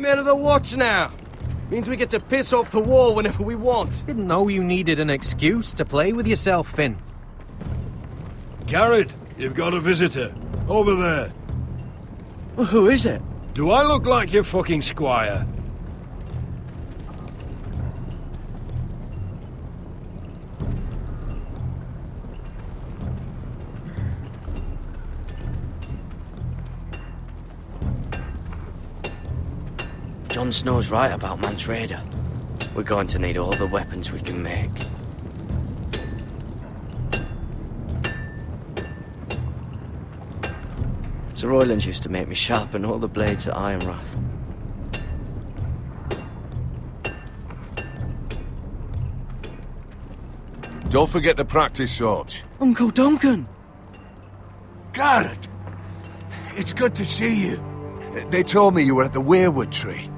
men of the watch now. Means we get to piss off the wall whenever we want. Didn't know you needed an excuse to play with yourself, Finn. Garrett, you've got a visitor. Over there. Well, who is it? Do I look like your fucking squire? Jon Snow's right about Mance Rayder. We're going to need all the weapons we can make. Sir Royland used to make me sharpen all the blades at Ironrath. Don't forget to practice swords. Uncle Duncan! Garrett! It's good to see you. They told me you were at the weirwood tree.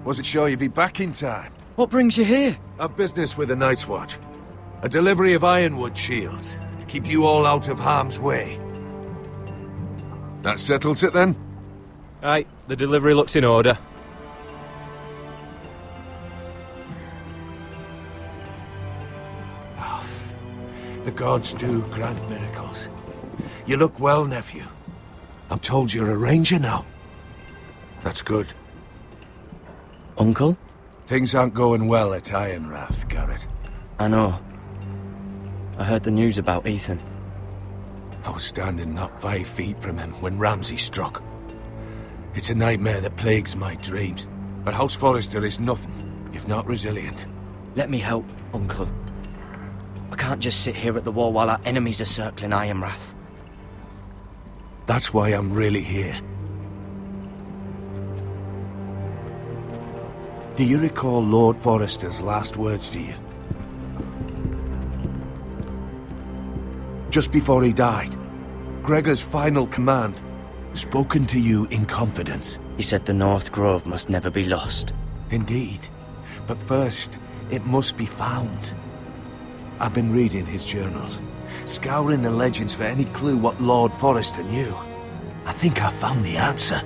Wasn't sure you'd be back in time. What brings you here? A business with the Night's Watch. A delivery of ironwood shields to keep you all out of harm's way. That settles it then? Aye, the delivery looks in order. Oh, the gods do grant miracles. You look well, nephew. I'm told you're a ranger now. That's good. Uncle? Things aren't going well at Ironrath, Garrett. I know. I heard the news about Ethan. I was standing not 5 feet from him when Ramsay struck. It's a nightmare that plagues my dreams. But House Forrester is nothing, if not resilient. Let me help, Uncle. I can't just sit here at the wall while our enemies are circling Ironrath. That's why I'm really here. Do you recall Lord Forrester's last words to you? Just before he died, Gregor's final command, spoken to you in confidence. He said the North Grove must never be lost. Indeed. But first, it must be found. I've been reading his journals, scouring the legends for any clue what Lord Forrester knew. I think I found the answer.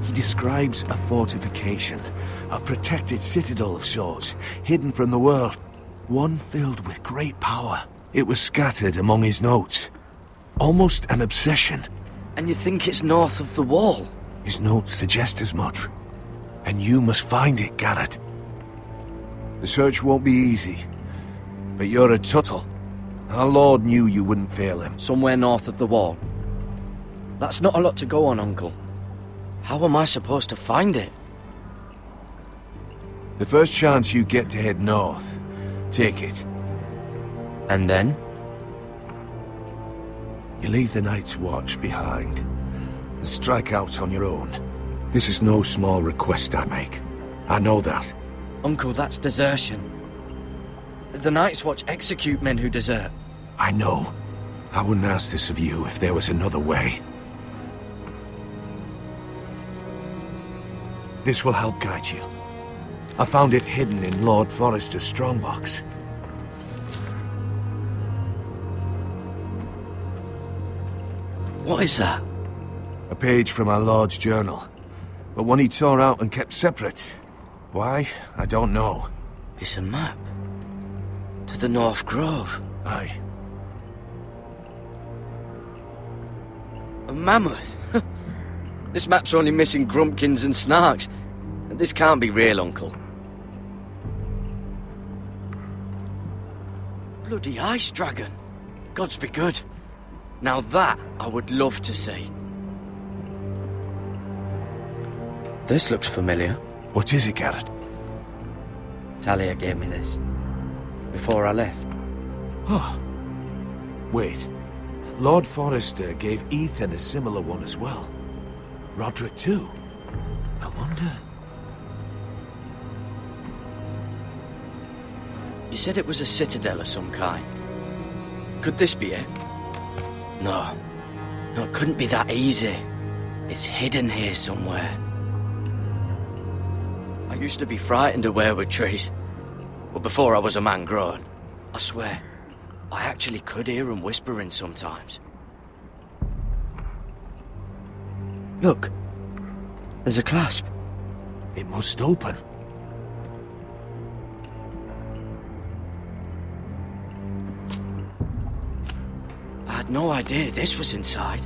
He describes a fortification, a protected citadel of sorts, hidden from the world. One filled with great power. It was scattered among his notes. Almost an obsession. And you think it's north of the wall? His notes suggest as much. And you must find it, Garrett. The search won't be easy. But you're a Tuttle. Our Lord knew you wouldn't fail him. Somewhere north of the wall. That's not a lot to go on, Uncle. How am I supposed to find it? The first chance you get to head north, take it. And then? You leave the Night's Watch behind and strike out on your own. This is no small request I make. I know that. Uncle, that's desertion. The Night's Watch execute men who desert. I know. I wouldn't ask this of you if there was another way. This will help guide you. I found it hidden in Lord Forrester's strongbox. What is that? A page from our Lord's journal, but one he tore out and kept separate. Why? I don't know. It's a map. To the North Grove. Aye. A mammoth? This map's only missing grumpkins and snarks. This can't be real, Uncle. Bloody ice dragon. Gods be good. Now that I would love to see. This looks familiar. What is it, Garrett? Talia gave me this. Before I left. Oh. Wait. Lord Forrester gave Ethan a similar one as well. Roderick too. I wonder... You said it was a citadel of some kind. Could this be it? No. No, it couldn't be that easy. It's hidden here somewhere. I used to be frightened of weirwood trees. But before I was a man grown, I swear, I actually could hear them whispering sometimes. Look, There's a clasp. it must open. I had no idea this was inside.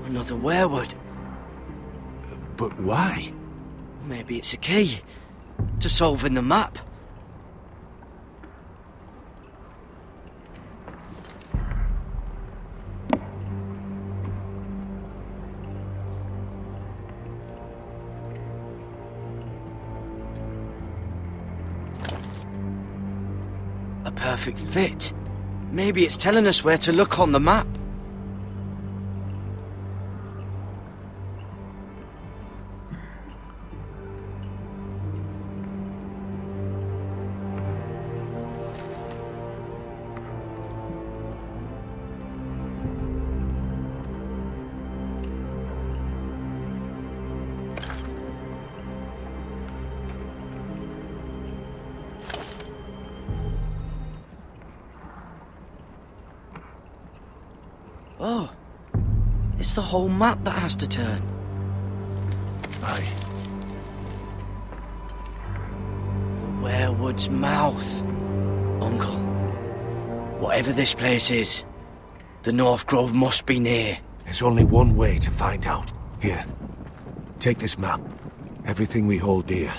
Another werewood. But why? Maybe it's a key to solving the map. A perfect fit. Maybe it's telling us where to look on the map. Oh, it's the whole map that has to turn. Aye. The werewood's mouth. Uncle, whatever this place is, the North Grove must be near. There's only one way to find out. Here, take this map. Everything we hold dear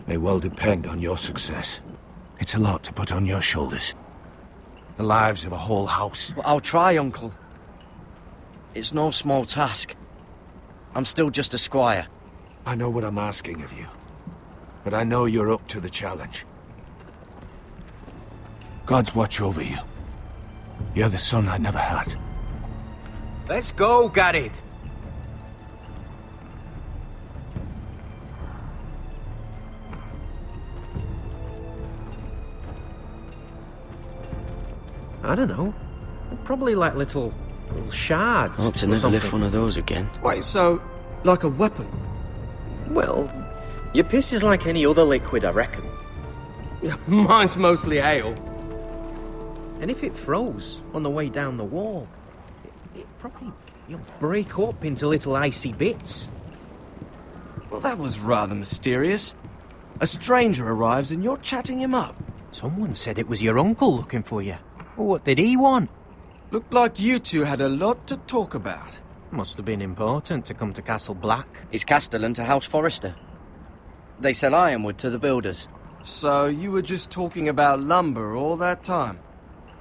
may well depend on your success. It's a lot to put on your shoulders. The lives of a whole house. Well, I'll try, Uncle. It's no small task. I'm still just a squire. I know what I'm asking of you, but I know you're up to the challenge. God's watch over you. You're the son I never had. Let's go, Garrett. I don't know. Probably like little shards. I hope to or never something. lift one of those again. Wait, so like a weapon? Well, your piss is like any other liquid, I reckon. Yeah, mine's mostly ale. And if it froze on the way down the wall, it probably break up into little icy bits. Well, that was rather mysterious. A stranger arrives and you're chatting him up. Someone said it was your uncle looking for you. Well, what did he want? Looked like you two had a lot to talk about. Must have been important to come to Castle Black. It's Castellan to House Forrester. They sell ironwood to the builders. So you were just talking about lumber all that time?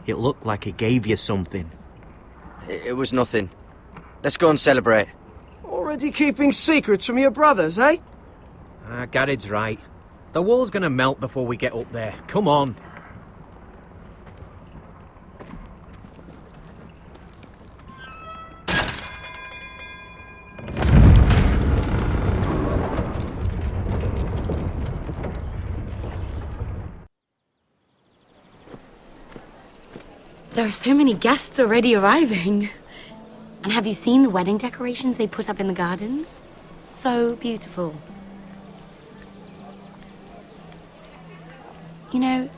It looked like he gave you something. It was nothing. Let's go and celebrate. Already keeping secrets from your brothers, eh? Garrett's right. The wall's gonna melt before we get up there. Come on. There are so many guests already arriving. And have you seen the wedding decorations they put up in the gardens? So beautiful. You know,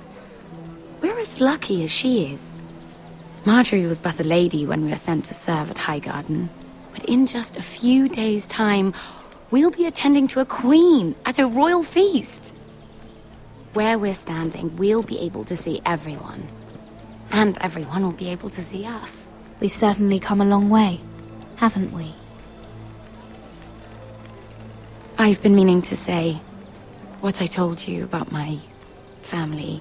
we're as lucky as she is. Marjorie was but a lady when we were sent to serve at Highgarden. But in just a few days' time, we'll be attending to a queen at a royal feast. Where we're standing, we'll be able to see everyone. And everyone will be able to see us. We've certainly come a long way, haven't we? I've been meaning to say what I told you about my family.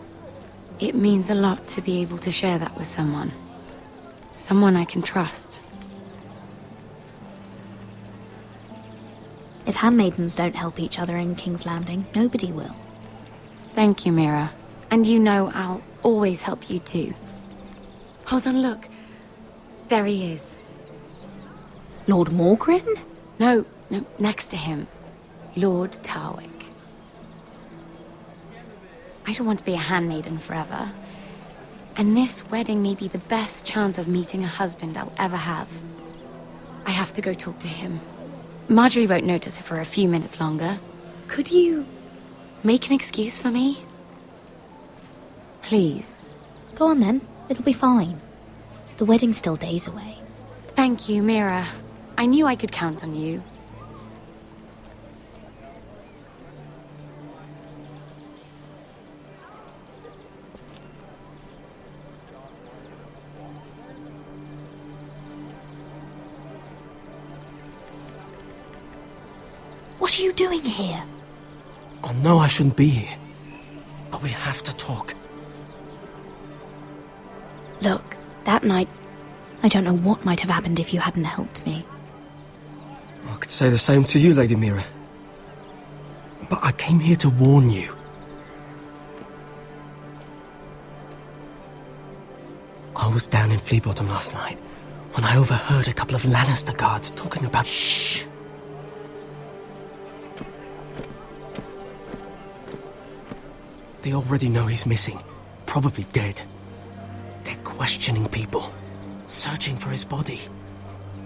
It means a lot to be able to share that with someone. Someone I can trust. If handmaidens don't help each other in King's Landing, nobody will. Thank you, Mira. And you know I'll always help you too. Hold on, look. There he is. Lord Morgrin? No, next to him. Lord Tarwick. I don't want to be a handmaiden forever. And this wedding may be the best chance of meeting a husband I'll ever have. I have to go talk to him. Marjorie won't notice it for a few minutes longer. Could you make an excuse for me? Please. Go on then, it'll be fine. The wedding's still days away. Thank you, Mira. I knew I could count on you. What are you doing here? I know I shouldn't be here, but we have to talk. Look, that night, I don't know what might have happened if you hadn't helped me. I could say the same to you, Lady Mira. But I came here to warn you. I was down in Fleabottom last night when I overheard a couple of Lannister guards talking about... Shh! They already know he's missing, probably dead. They're questioning people, searching for his body.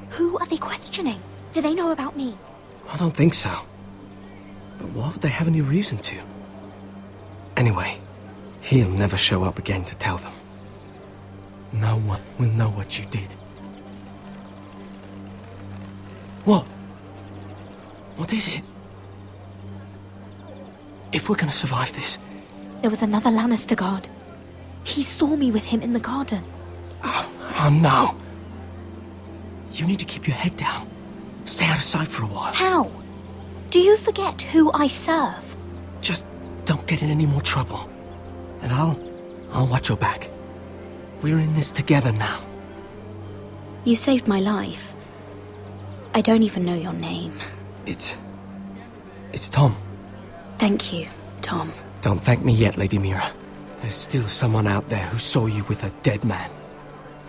Who are they questioning? Do they know about me? I don't think so. But why would they have any reason to? Anyway, he'll never show up again to tell them. No one will know what you did. What? What is it? If we're gonna survive this... There was another Lannister guard. He saw me with him in the garden. Oh no. You need to keep your head down. Stay out of sight for a while. How? Do you forget who I serve? Just don't get in any more trouble. And I'll watch your back. We're in this together now. You saved my life. I don't even know your name. It's Tom. Thank you, Tom. Don't thank me yet, Lady Mira. There's still someone out there who saw you with a dead man.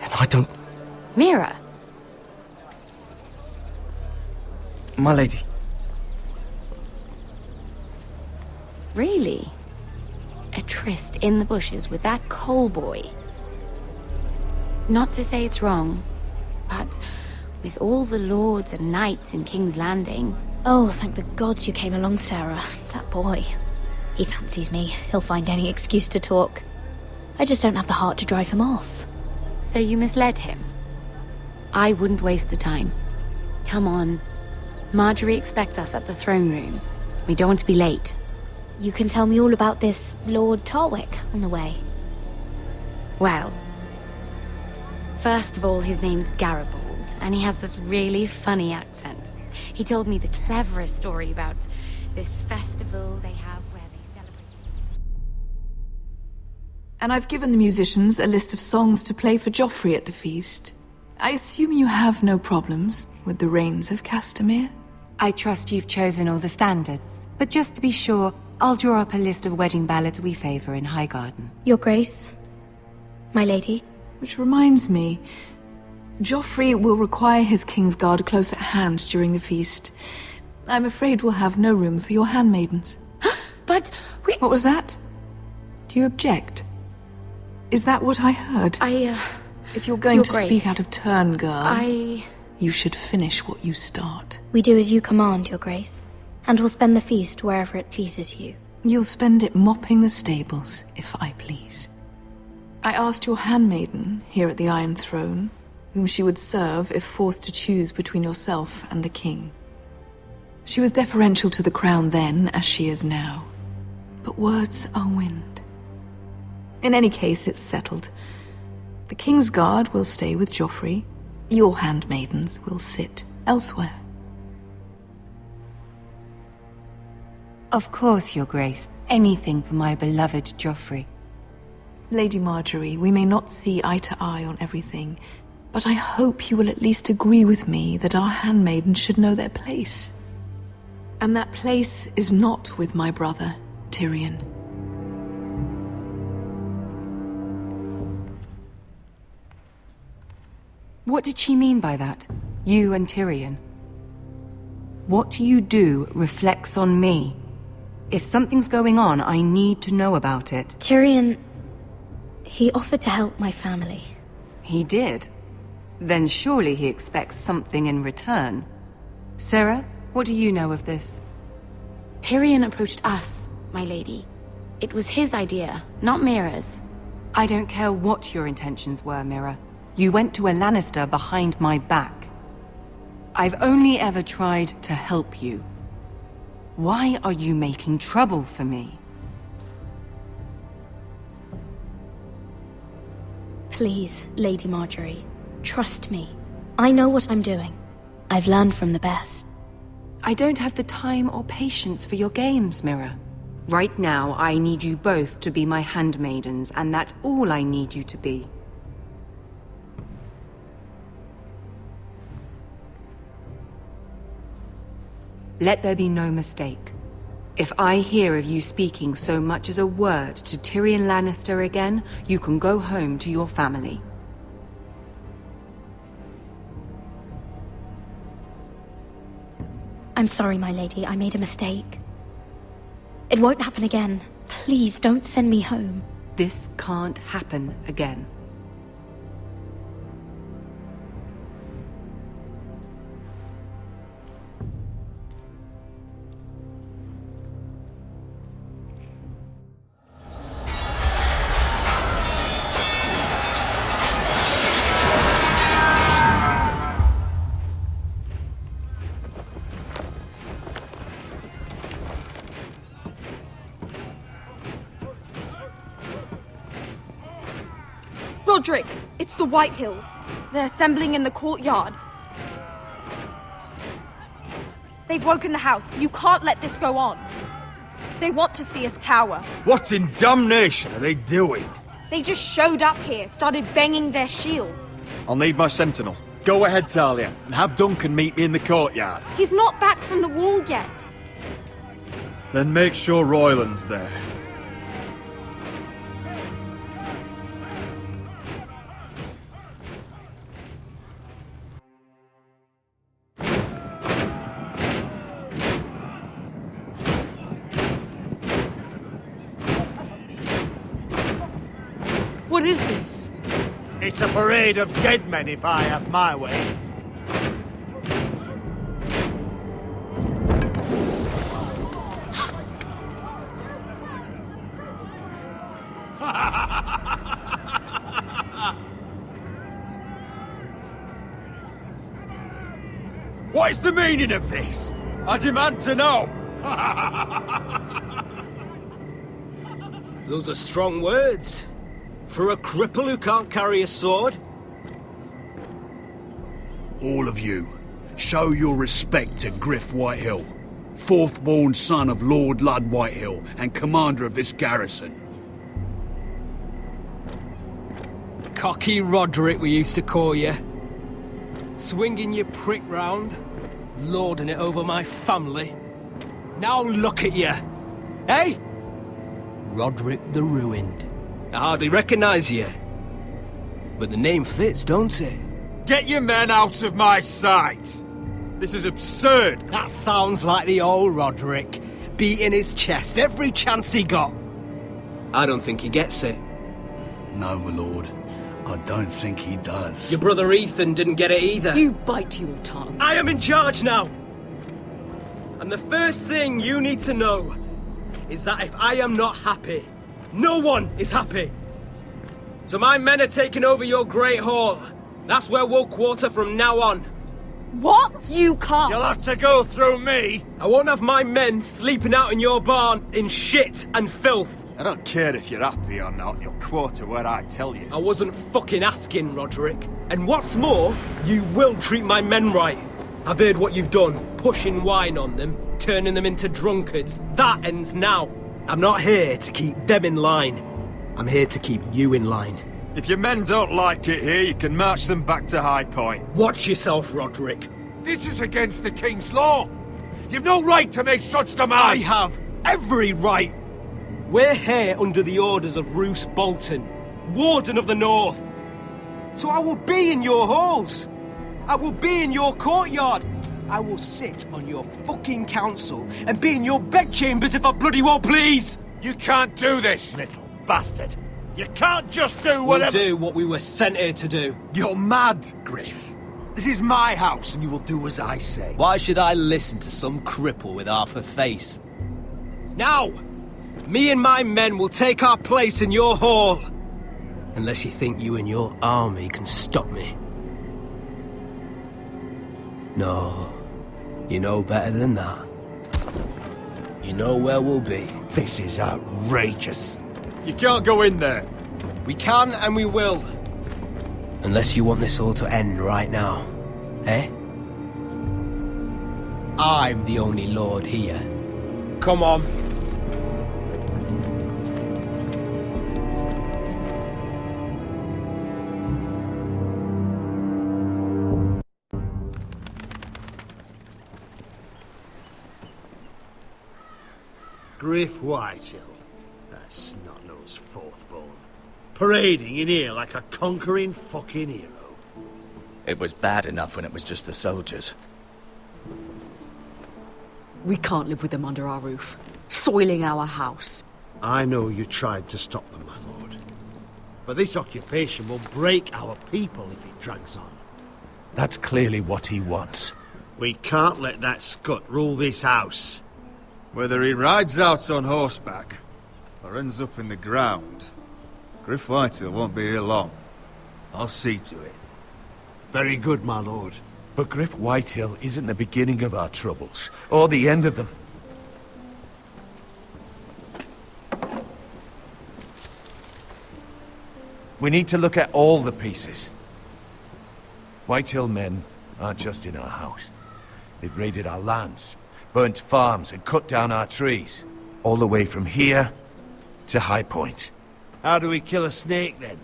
And I don't... Mira! My lady. Really? A tryst in the bushes with that coal boy? Not to say it's wrong, but with all the lords and knights in King's Landing... Oh, thank the gods you came along, Sarah. That boy. He fancies me. He'll find any excuse to talk. I just don't have the heart to drive him off. So you misled him? I wouldn't waste the time. Come on. Marjorie expects us at the throne room. We don't want to be late. You can tell me all about this Lord Tarwick on the way. Well, first of all, his name's Garibald, and he has this really funny accent. He told me the cleverest story about this festival they have where they celebrate... And I've given the musicians a list of songs to play for Joffrey at the feast. I assume you have no problems with the Rains of Castamere? I trust you've chosen all the standards, but just to be sure, I'll draw up a list of wedding ballads we favor in Highgarden. Your Grace, my lady. Which reminds me, Joffrey will require his Kingsguard close at hand during the feast. I'm afraid we'll have no room for your handmaidens. But we... What was that? Do you object? Is that what I heard? If you're going to speak out of turn, girl, you should finish what you start. We do as you command, Your Grace, and we'll spend the feast wherever it pleases you. You'll spend it mopping the stables, if I please. I asked your handmaiden here at the Iron Throne whom she would serve if forced to choose between yourself and the king. She was deferential to the crown then, as she is now. But words are wind. In any case, it's settled. The Kingsguard will stay with Joffrey. Your handmaidens will sit elsewhere. Of course, Your Grace. Anything for my beloved Joffrey. Lady Marjorie, we may not see eye to eye on everything, but I hope you will at least agree with me that our handmaidens should know their place. And that place is not with my brother, Tyrion. What did she mean by that? You and Tyrion? What you do reflects on me. If something's going on, I need to know about it. Tyrion... he offered to help my family. He did? Then surely he expects something in return. Sarah, what do you know of this? Tyrion approached us, my lady. It was his idea, not Mira's. I don't care what your intentions were, Mira. You went to a Lannister behind my back. I've only ever tried to help you. Why are you making trouble for me? Please, Lady Marjorie, trust me. I know what I'm doing. I've learned from the best. I don't have the time or patience for your games, Mirror. Right now, I need you both to be my handmaidens, and that's all I need you to be. Let there be no mistake. If I hear of you speaking so much as a word to Tyrion Lannister again, you can go home to your family. I'm sorry, my lady. I made a mistake. It won't happen again. Please don't send me home. This can't happen again. Roderick, it's the White Hills. They're assembling in the courtyard. They've woken the house. You can't let this go on. They want to see us cower. What in damnation are they doing? They just showed up here, started banging their shields. I'll need my sentinel. Go ahead, Talia, and have Duncan meet me in the courtyard. He's not back from the wall yet. Then make sure Royland's there. What is this? It's a parade of dead men if I have my way. What is the meaning of this? I demand to know! Those are strong words. For a cripple who can't carry a sword? All of you, show your respect to Griff Whitehill, fourth-born son of Lord Lud Whitehill and commander of this garrison. Cocky Roderick, we used to call you. Swinging your prick round, lording it over my family. Now look at you! Hey? Roderick the Ruined. I hardly recognise you. But the name fits, don't it? Get your men out of my sight! This is absurd! That sounds like the old Roderick, beating his chest every chance he got. I don't think he gets it. No, my lord. I don't think he does. Your brother Ethan didn't get it either. You bite your tongue. I am in charge now! And the first thing you need to know is that if I am not happy, no one is happy. So my men are taking over your Great Hall. That's where we'll quarter from now on. What? You can't. You'll have to go through me. I won't have my men sleeping out in your barn in shit and filth. I don't care if you're happy or not, you'll quarter where I tell you. I wasn't fucking asking, Roderick. And what's more, you will treat my men right. I've heard what you've done, pushing wine on them, turning them into drunkards. That ends now. I'm not here to keep them in line. I'm here to keep you in line. If your men don't like it here, you can march them back to High Point. Watch yourself, Roderick. This is against the King's law. You've no right to make such demands. I have every right. We're here under the orders of Roose Bolton, Warden of the North. So I will be in your halls. I will be in your courtyard. I will sit on your fucking council and be in your bedchambers if I bloody well please! You can't do this, little bastard. You can't just do whatever— We'll do what we were sent here to do. You're mad, Griff. This is my house and you will do as I say. Why should I listen to some cripple with half a face? Now! Me and my men will take our place in your hall. Unless you think you and your army can stop me. No. You know better than that. You know where we'll be. This is outrageous. You can't go in there. We can and we will. Unless you want this all to end right now. Eh? I'm the only lord here. Come on. Griff Whitehill, that snot-nosed fourthborn, parading in here like a conquering fucking hero. It was bad enough when it was just the soldiers. We can't live with them under our roof, soiling our house. I know you tried to stop them, my lord. But this occupation will break our people if it drags on. That's clearly what he wants. We can't let that scut rule this house. Whether he rides out on horseback or ends up in the ground, Griff Whitehill won't be here long. I'll see to it. Very good, my lord. But Griff Whitehill isn't the beginning of our troubles, or the end of them. We need to look at all the pieces. Whitehill men aren't just in our house. They've raided our lands, burnt farms and cut down our trees. All the way from here to High Point. How do we kill a snake, then?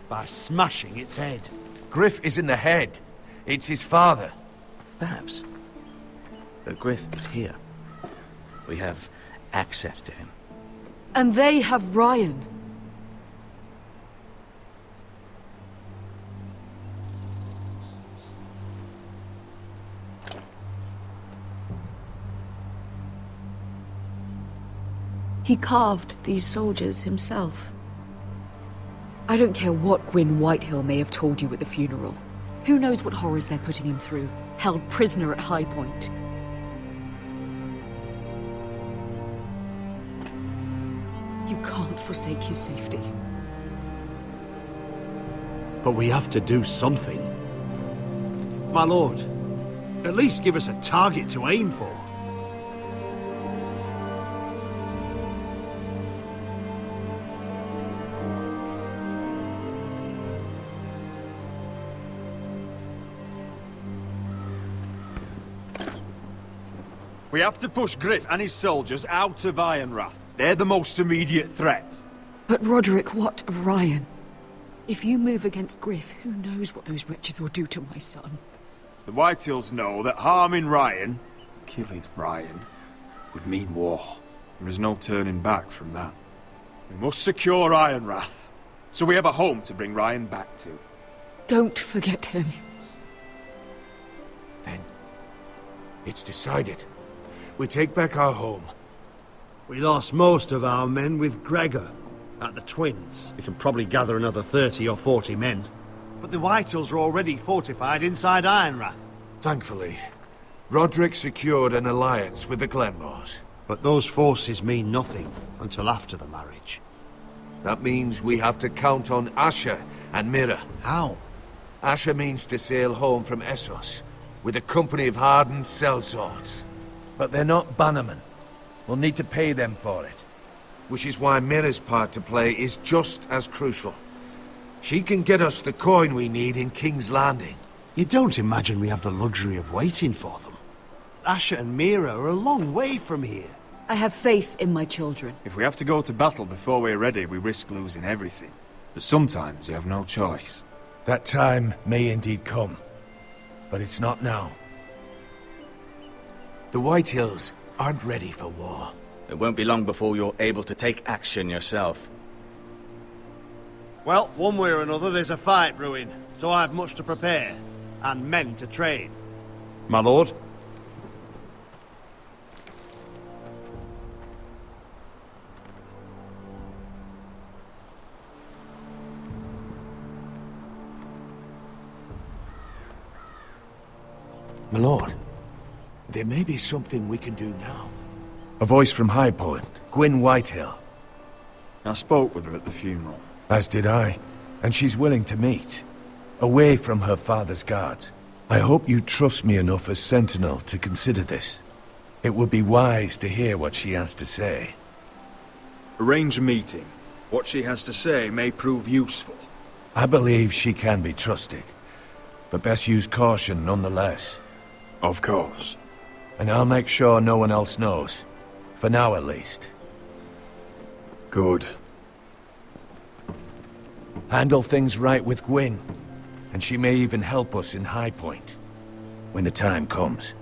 By smashing its head. Griff isn't the head. It's his father. Perhaps. But Griff is here. We have access to him. And they have Ryan. He carved these soldiers himself. I don't care what Gwyn Whitehill may have told you at the funeral. Who knows what horrors they're putting him through, held prisoner at High Point. You can't forsake his safety. But we have to do something. My lord, at least give us a target to aim for. We have to push Griff and his soldiers out of Ironrath. They're the most immediate threat. But Roderick, what of Ryan? If you move against Griff, who knows what those wretches will do to my son? The Whitehills know that harming Ryan, killing Ryan, would mean war. There is no turning back from that. We must secure Ironrath, so we have a home to bring Ryan back to. Don't forget him. Then, it's decided. We take back our home. We lost most of our men with Gregor at the Twins. We can probably gather another 30 or 40 men. But the Whitehills are already fortified inside Ironrath. Thankfully, Roderick secured an alliance with the Glenmores. But those forces mean nothing until after the marriage. That means we have to count on Asher and Mira. How? Asher means to sail home from Essos with a company of hardened sellswords. But they're not bannermen. We'll need to pay them for it. Which is why Mira's part to play is just as crucial. She can get us the coin we need in King's Landing. You don't imagine we have the luxury of waiting for them? Asher and Mira are a long way from here. I have faith in my children. If we have to go to battle before we're ready, we risk losing everything. But sometimes you have no choice. That time may indeed come. But it's not now. The Whitehills aren't ready for war. It won't be long before you're able to take action yourself. Well, one way or another, there's a fight brewing, so I have much to prepare, and men to train. My lord? My lord, there may be something we can do now. A voice from High Point, Gwyn Whitehill. I spoke with her at the funeral. As did I. And she's willing to meet. Away from her father's guards. I hope you trust me enough as Sentinel to consider this. It would be wise to hear what she has to say. Arrange a meeting. What she has to say may prove useful. I believe she can be trusted, but best use caution nonetheless. Of course. And I'll make sure no one else knows. For now, at least. Good. Handle things right with Gwyn, and she may even help us in High Point, when the time comes.